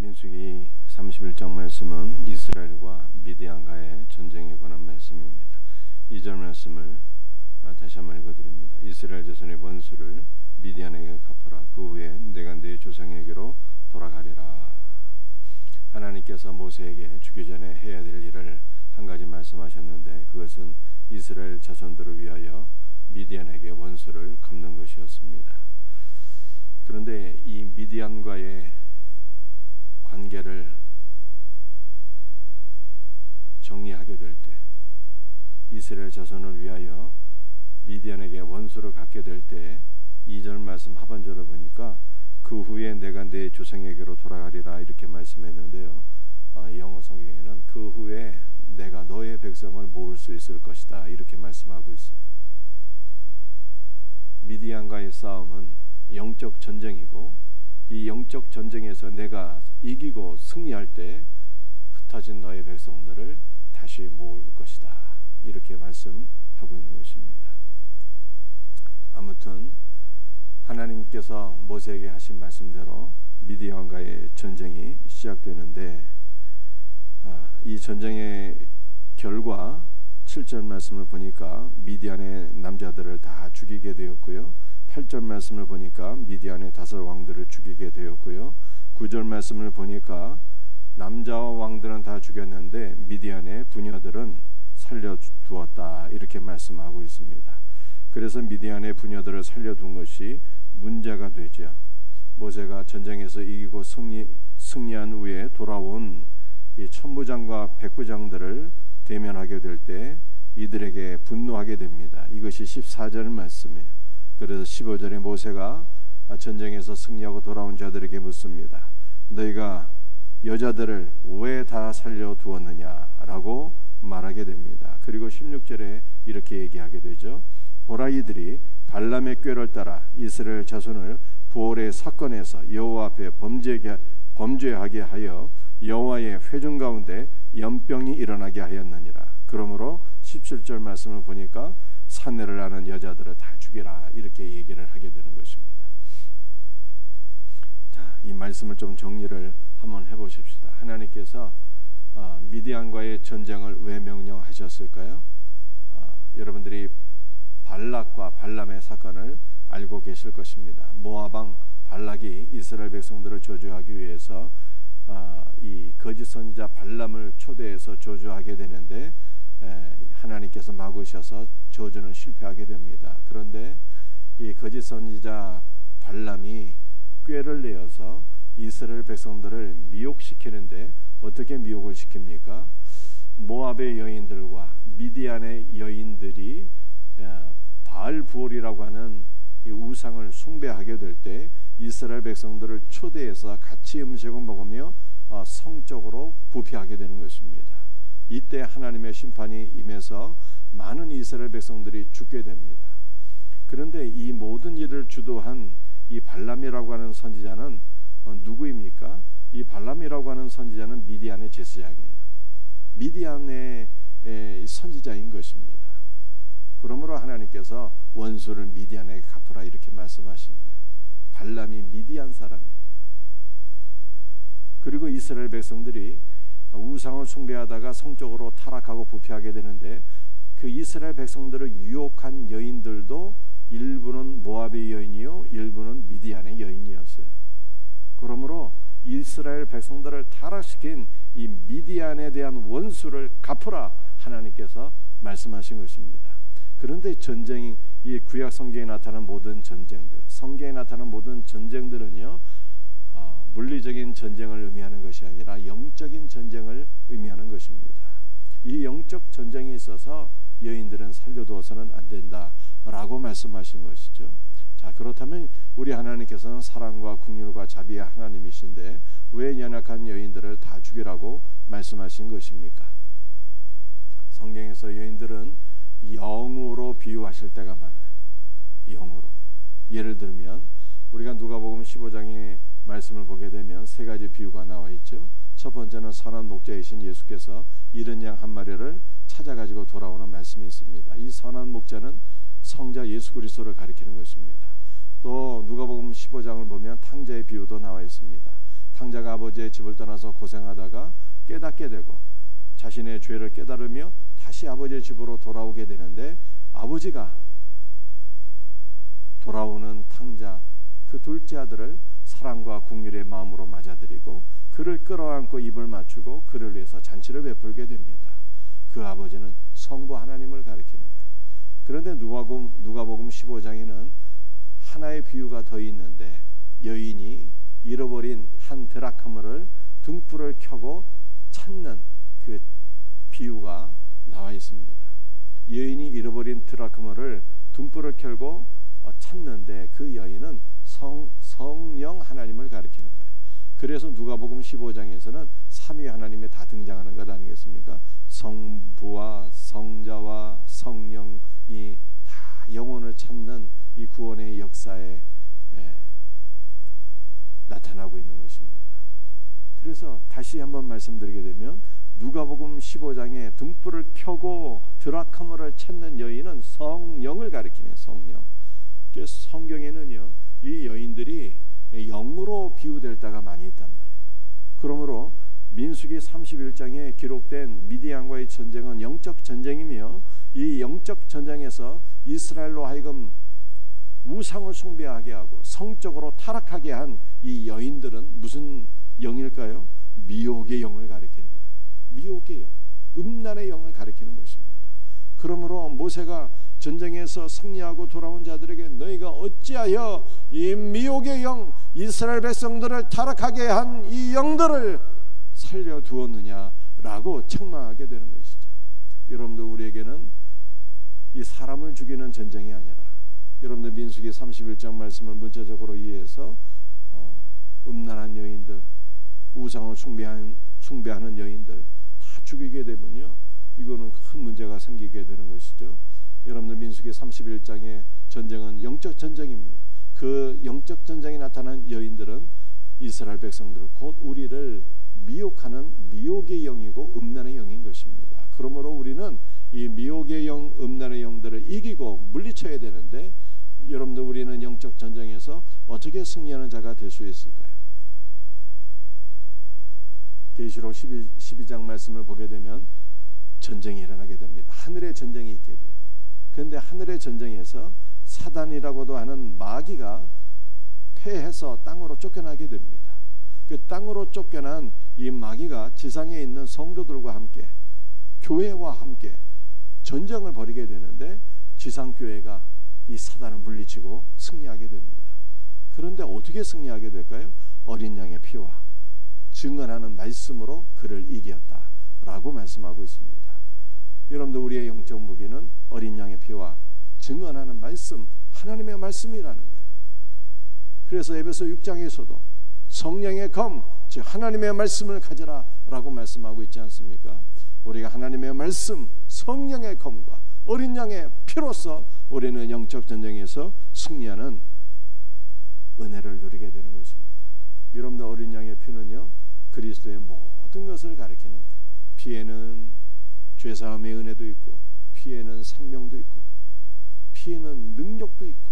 민수기 31장 말씀은 이스라엘과 미디안과의 전쟁에 관한 말씀입니다. 2절 말씀을 다시 한번 읽어드립니다. 이스라엘 자손의 원수를 미디안에게 갚으라. 그 후에 내가 네 조상에게로 돌아가리라. 하나님께서 모세에게 죽기 전에 해야 될 일을 한 가지 말씀하셨는데, 그것은 이스라엘 자손들을 위하여 미디안에게 원수를 갚는 것이었습니다. 그런데 이 미디안과의 관계를 정리하게 될 때, 이스라엘 자손을 위하여 미디안에게 원수를 갚게 될 때 2절 말씀 하반절을 보니까 그 후에 내가 네 조상에게로 돌아가리라 이렇게 말씀했는데요. 영어 성경에는 그 후에 내가 너의 백성을 모을 수 있을 것이다 이렇게 말씀하고 있어요. 미디안과의 싸움은 영적 전쟁이고, 이 영적 전쟁에서 내가 이기고 승리할 때 흩어진 너의 백성들을 다시 모을 것이다 이렇게 말씀하고 있는 것입니다. 아무튼 하나님께서 모세에게 하신 말씀대로 미디안과의 전쟁이 시작되는데, 이 전쟁의 결과 7절 말씀을 보니까 미디안의 남자들을 다 죽이게 되었고요, 8절 말씀을 보니까 미디안의 5 왕들을 죽이게 되었고요, 9절 말씀을 보니까 남자와 왕들은 다 죽였는데 미디안의 부녀들은 살려두었다 이렇게 말씀하고 있습니다. 그래서 미디안의 부녀들을 살려둔 것이 문제가 되죠. 모세가 전쟁에서 이기고 승리한 후에 돌아온 이 천부장과 백부장들을 대면하게 될 때 이들에게 분노하게 됩니다. 이것이 14절 말씀이에요. 그래서 15절에 모세가 전쟁에서 승리하고 돌아온 자들에게 묻습니다. 너희가 여자들을 왜 다 살려두었느냐라고 말하게 됩니다. 그리고 16절에 이렇게 얘기하게 되죠. 보라, 이들이 발람의 꾀를 따라 이스라엘 자손을 부올의 사건에서 여호와 앞에 범죄하게 하여 여호와의 회중 가운데 연병이 일어나게 하였느니라. 그러므로 17절 말씀을 보니까 산내를 나는 여자들을 다 죽이라 이렇게 얘기를 하게 되는 것입니다. 자, 이 말씀을 좀 정리를 한번 해보십시다. 하나님께서 미디안과의 전쟁을 왜 명령하셨을까요? 여러분들이 발락과 발람의 사건을 알고 계실 것입니다. 모압왕 발락이 이스라엘 백성들을 저주하기 위해서 이 거짓 선지자 발람을 초대해서 저주하게 되는데, 하나님께서 막으셔서 저주는 실패하게 됩니다. 그런데 이 거짓 선지자 발람이 꾀를 내어서 이스라엘 백성들을 미혹시키는데, 어떻게 미혹을 시킵니까? 모압의 여인들과 미디안의 여인들이 바알부올이라고 하는 이 우상을 숭배하게 될 때 이스라엘 백성들을 초대해서 같이 음식을 먹으며 성적으로 부패하게 되는 것입니다. 이때 하나님의 심판이 임해서 많은 이스라엘 백성들이 죽게 됩니다. 그런데 이 모든 일을 주도한 이 발람이라고 하는 선지자는 누구입니까? 이 발람이라고 하는 선지자는 미디안의 제사장이에요. 미디안의 선지자인 것입니다. 그러므로 하나님께서 원수를 미디안에게 갚으라 이렇게 말씀하신 거예요. 발람이 미디안 사람이에요. 그리고 이스라엘 백성들이 우상을 숭배하다가 성적으로 타락하고 부패하게 되는데, 그 이스라엘 백성들을 유혹한 여인들도 일부는 모압의 여인이요 일부는 미디안의 여인이었어요. 그러므로 이스라엘 백성들을 타락시킨 이 미디안에 대한 원수를 갚으라 하나님께서 말씀하신 것입니다. 그런데 전쟁이, 이 구약 성경에 나타난 모든 전쟁들, 성경에 나타난 모든 전쟁들은요 물리적인 전쟁을 의미하는 것이 아니라 영적인 전쟁을 의미하는 것입니다. 이 영적 전쟁에 있어서 여인들은 살려두어서는 안 된다라고 말씀하신 것이죠. 자, 그렇다면 우리 하나님께서는 사랑과 긍휼과 자비의 하나님이신데 왜 연약한 여인들을 다 죽이라고 말씀하신 것입니까? 성경에서 여인들은 영으로 비유하실 때가 많아요. 영으로. 예를 들면 우리가 누가복음 15장의 말씀을 보게 되면 3가지 비유가 나와 있죠. 첫 번째는 선한 목자이신 예수께서 잃은 양 한 마리를 찾아가지고 돌아오는 말씀이 있습니다. 이 선한 목자는 성자 예수 그리스도를 가리키는 것입니다. 또 누가복음 15장을 보면 탕자의 비유도 나와 있습니다. 탕자가 아버지의 집을 떠나서 고생하다가 깨닫게 되고 자신의 죄를 깨달으며 다시 아버지의 집으로 돌아오게 되는데, 아버지가 돌아오는 탕자 그 둘째 아들을 사랑과 긍휼의 마음으로 맞아들이고 그를 끌어안고 입을 맞추고 그를 위해서 잔치를 베풀게 됩니다. 그 아버지는 성부 하나님을 가리키는 거예요. 그런데 누가복음 15장에는 하나의 비유가 더 있는데, 여인이 잃어버린 한 드라크마를 등불을 켜고 찾는 그 비유가 나와 있습니다. 여인이 잃어버린 드라크마를 등불을 켜고 찾는데 그 여인은 성령 하나님을 가리키는 거예요. 그래서 누가복음 15장에서는 삼위 하나님이 다 등장하는 것 아니겠습니까? 성부와 성자와 성령이 다 영혼을 찾는 이 구원의 역사에 나타나고 있는 것입니다. 그래서 다시 한번 말씀드리게 되면 누가복음 15장에 등불을 켜고 드라크마를 찾는 여인은 성령을 가리키네요. 성령. 그래서 성경에는요, 이 여인들이 영으로 비유될 때가 많이 있단 말이에요. 그러므로 민수기 31장에 기록된 미디안과의 전쟁은 영적 전쟁이며, 이 영적 전쟁에서 이스라엘로 하여금 우상을 숭배하게 하고 성적으로 타락하게 한 이 여인들은 무슨 영일까요? 미혹의 영을 가리키는 거예요. 미혹의 영, 음란의 영을 가리키는 것입니다. 그러므로 모세가 전쟁에서 승리하고 돌아온 자들에게 너희가 어찌하여 이 미혹의 영, 이스라엘 백성들을 타락하게 한 이 영들을 살려두었느냐라고 책망하게 되는 것이죠. 여러분들, 우리에게는 이 사람을 죽이는 전쟁이 아니라, 여러분들 민수기 31장 말씀을 문자적으로 이해해서 음란한 여인들, 우상을 숭배하는 여인들 다 죽이게 되면요, 이거는 큰 문제가 생기게 되는 것이죠. 여러분들 민수기 31장의 전쟁은 영적 전쟁입니다. 그 영적 전쟁에 나타난 여인들은 이스라엘 백성들, 곧 우리를 미혹하는 미혹의 영이고 음란의 영인 것입니다. 그러므로 우리는 이 미혹의 영, 음란의 영들을 이기고 물리쳐야 되는데, 여러분들, 우리는 영적 전쟁에서 어떻게 승리하는 자가 될 수 있을까요? 계시록 12장 말씀을 보게 되면 전쟁이 일어나게 됩니다. 하늘의 전쟁이 있게 돼요. 그런데 하늘의 전쟁에서 사단이라고도 하는 마귀가 패해서 땅으로 쫓겨나게 됩니다. 그 땅으로 쫓겨난 이 마귀가 지상에 있는 성도들과 함께, 교회와 함께 전쟁을 벌이게 되는데, 지상교회가 이 사단을 물리치고 승리하게 됩니다. 그런데 어떻게 승리하게 될까요? 어린 양의 피와 증언하는 말씀으로 그를 이겼다라고 말씀하고 있습니다. 여러분들, 우리의 영적 무기는 어린 양의 피와 증언하는 말씀, 하나님의 말씀이라는 거예요. 그래서 에베소 6장에서도 성령의 검, 즉 하나님의 말씀을 가져라라고 말씀하고 있지 않습니까? 우리가 하나님의 말씀, 성령의 검과 어린 양의 피로서 우리는 영적 전쟁에서 승리하는 은혜를 누리게 되는 것입니다. 여러분들, 어린 양의 피는요, 그리스도의 모든 것을 가리키는 거예요. 피에는 죄사함의 은혜도 있고, 피에는 생명도 있고, 피에는 능력도 있고,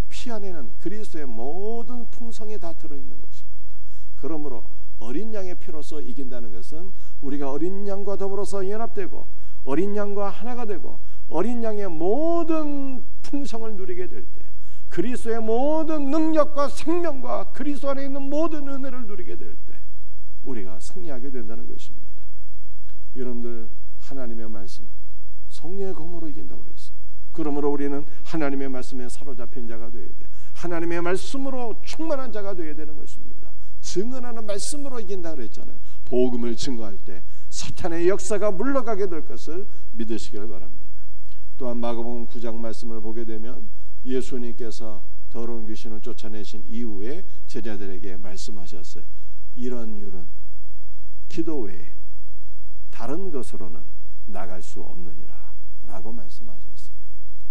피 안에는 그리스도의 모든 풍성이 다 들어있는 것입니다. 그러므로 어린 양의 피로서 이긴다는 것은 우리가 어린 양과 더불어서 연합되고 어린 양과 하나가 되고 어린 양의 모든 풍성을 누리게 될 때, 그리스도의 모든 능력과 생명과 그리스도 안에 있는 모든 은혜를 누리게 될 때 우리가 승리하게 된다는 것입니다. 여러분들, 하나님의 말씀, 성령의 검으로 이긴다고 그랬어요. 그러므로 우리는 하나님의 말씀에 사로잡힌 자가 되어야 돼요. 하나님의 말씀으로 충만한 자가 되어야 되는 것입니다. 증언하는 말씀으로 이긴다 그랬잖아요. 복음을 증거할 때 사탄의 역사가 물러가게 될 것을 믿으시길 바랍니다. 또한 마가복음 9장 말씀을 보게 되면 예수님께서 더러운 귀신을 쫓아내신 이후에 제자들에게 말씀하셨어요. 이런 일은 기도 외에 다른 것으로는 나갈 수 없느니라 라고 말씀하셨어요.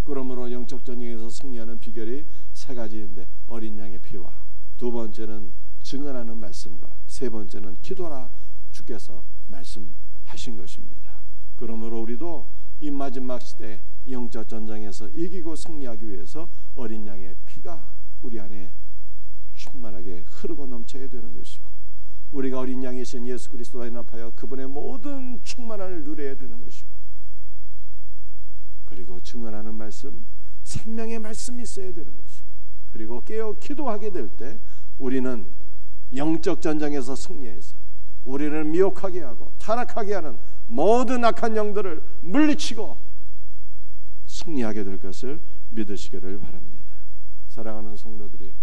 그러므로 영적 전쟁에서 승리하는 비결이 세 가지인데, 어린 양의 피와, 두 번째는 증언하는 말씀과, 세 번째는 기도라 주께서 말씀하신 것입니다. 그러므로 우리도 이 마지막 시대 영적 전쟁에서 이기고 승리하기 위해서 어린 양의 피가 우리 안에 충만하게 흐르고 넘쳐야 되는 것이고, 우리가 어린 양이신 예수 그리스도와 연합하여 그분의 모든 충만함을 누려야 되는 것이고, 그리고 증언하는 말씀, 생명의 말씀이 있어야 되는 것이고, 그리고 깨어 기도하게 될 때 우리는 영적 전쟁에서 승리해서 우리를 미혹하게 하고 타락하게 하는 모든 악한 영들을 물리치고 승리하게 될 것을 믿으시기를 바랍니다. 사랑하는 성도들이요,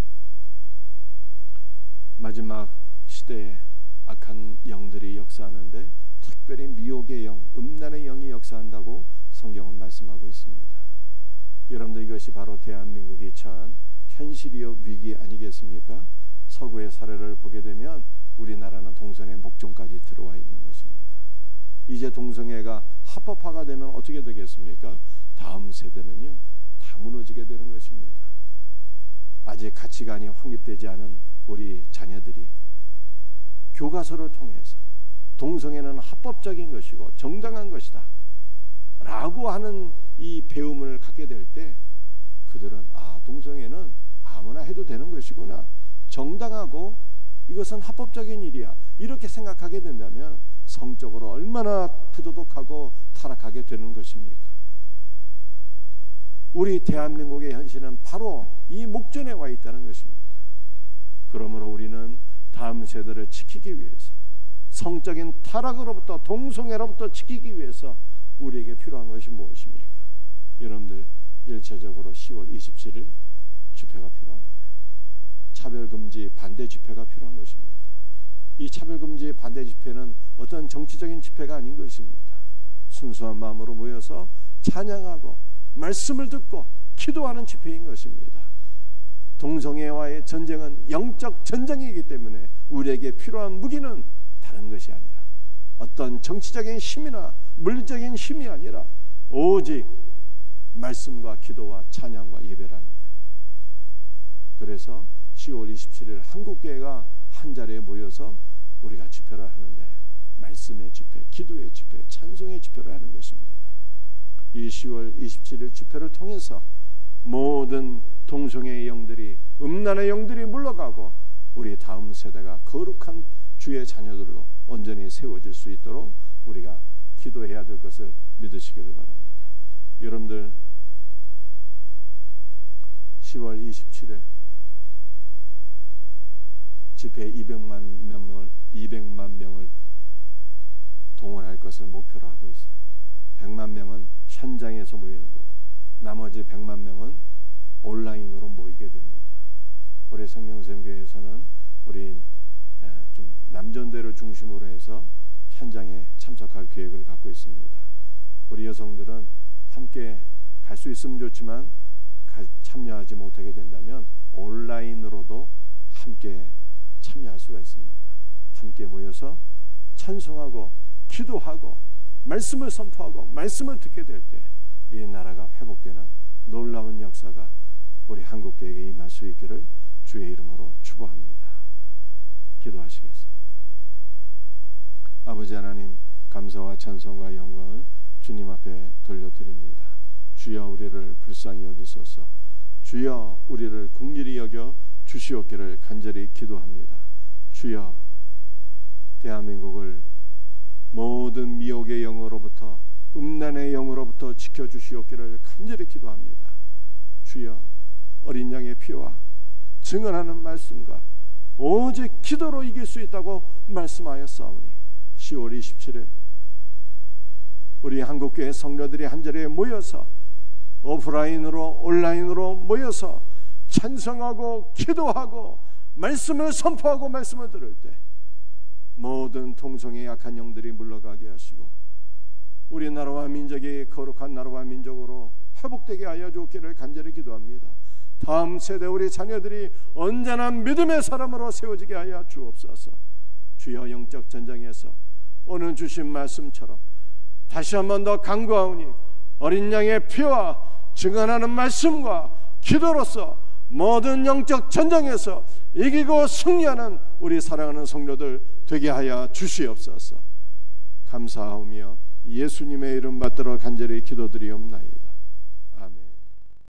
마지막 시대에 악한 영들이 역사하는데 특별히 미혹의 영, 음란의 영이 역사한다고 성경은 말씀하고 있습니다. 여러분들, 이것이 바로 대한민국이 처한 현실이요 위기 아니겠습니까? 서구의 사례를 보게 되면 우리나라는 동성애 목전까지 들어와 있는 것입니다. 이제 동성애가 합법화가 되면 어떻게 되겠습니까? 다음 세대는요 다 무너지게 되는 것입니다. 아직 가치관이 확립되지 않은 우리 자녀들이 교과서를 통해서 동성애는 합법적인 것이고 정당한 것이다 라고 하는 이 배움을 갖게 될 때 그들은 동성애는 아무나 해도 되는 것이구나, 정당하고 이것은 합법적인 일이야, 이렇게 생각하게 된다면 성적으로 얼마나 부도덕하고 타락하게 되는 것입니까? 우리 대한민국의 현실은 바로 이 목전에 와 있다는 것입니다. 그러므로 우리는 다음 세대를 지키기 위해서, 성적인 타락으로부터, 동성애로부터 지키기 위해서 우리에게 필요한 것이 무엇입니까? 여러분들, 일차적으로 10월 27일 집회가 필요한 거예요. 차별금지 반대 집회가 필요한 것입니다. 이 차별금지 반대 집회는 어떤 정치적인 집회가 아닌 것입니다. 순수한 마음으로 모여서 찬양하고 말씀을 듣고 기도하는 집회인 것입니다. 동성애와의 전쟁은 영적 전쟁이기 때문에 우리에게 필요한 무기는 다른 것이 아니라 어떤 정치적인 힘이나 물리적인 힘이 아니라 오직 말씀과 기도와 찬양과 예배라는 거예요. 그래서 10월 27일 한국교회가 한 자리에 모여서 우리가 집회를 하는데 말씀의 집회, 기도의 집회, 찬송의 집회를 하는 것입니다. 이 10월 27일 집회를 통해서 모든 동성애의 영들이, 음란의 영들이 물러가고 우리 다음 세대가 거룩한 주의 자녀들로 온전히 세워질 수 있도록 우리가 기도해야 될 것을 믿으시기를 바랍니다. 여러분들, 10월 27일 집회에 200만 명을 동원할 것을 목표로 하고 있어요. 100만 명은 현장에서 모이는 거고 나머지 100만 명은 온라인으로 모이게 됩니다. 우리 생명샘교회에서는 우리 좀 남전대를 중심으로 해서 현장에 참석할 계획을 갖고 있습니다. 우리 여성들은 함께 갈 수 있으면 좋지만 참여하지 못하게 된다면 온라인으로도 함께 참여할 수가 있습니다. 함께 모여서 찬송하고 기도하고 말씀을 선포하고 말씀을 듣게 될 때 이 나라가 회복되는 놀라운 역사가 우리 한국교회에 임할 수 있기를 주의 이름으로 축복합니다. 기도하시겠습니다. 아버지 하나님, 감사와 찬송과 영광을 주님 앞에 돌려드립니다. 주여, 우리를 불쌍히 여기소서. 주여, 우리를 긍휼히 여겨 주시옵기를 간절히 기도합니다. 주여, 대한민국을 모든 미혹의 영으로부터, 음란의 영으로부터 지켜주시옵기를 간절히 기도합니다. 주여, 어린 양의 피와 증언하는 말씀과 오직 기도로 이길 수 있다고 말씀하였사오니 10월 27일 우리 한국교회 성도들이 한자리에 모여서 오프라인으로 온라인으로 모여서 찬송하고 기도하고 말씀을 선포하고 말씀을 들을 때 모든 동성애의 약한 영들이 물러가게 하시고 우리나라와 민족이 거룩한 나라와 민족으로 회복되게 하여 주기를 간절히 기도합니다. 다음 세대 우리 자녀들이 언제나 믿음의 사람으로 세워지게 하여 주옵소서. 주여, 영적 전쟁에서 오늘 주신 말씀처럼 다시 한 번 더 간구하오니 어린 양의 피와 증언하는 말씀과 기도로서 모든 영적 전쟁에서 이기고 승리하는 우리 사랑하는 성도들 되게 하여 주시옵소서. 감사하오며 예수님의 이름 받들어 간절히 기도드리옵나이다.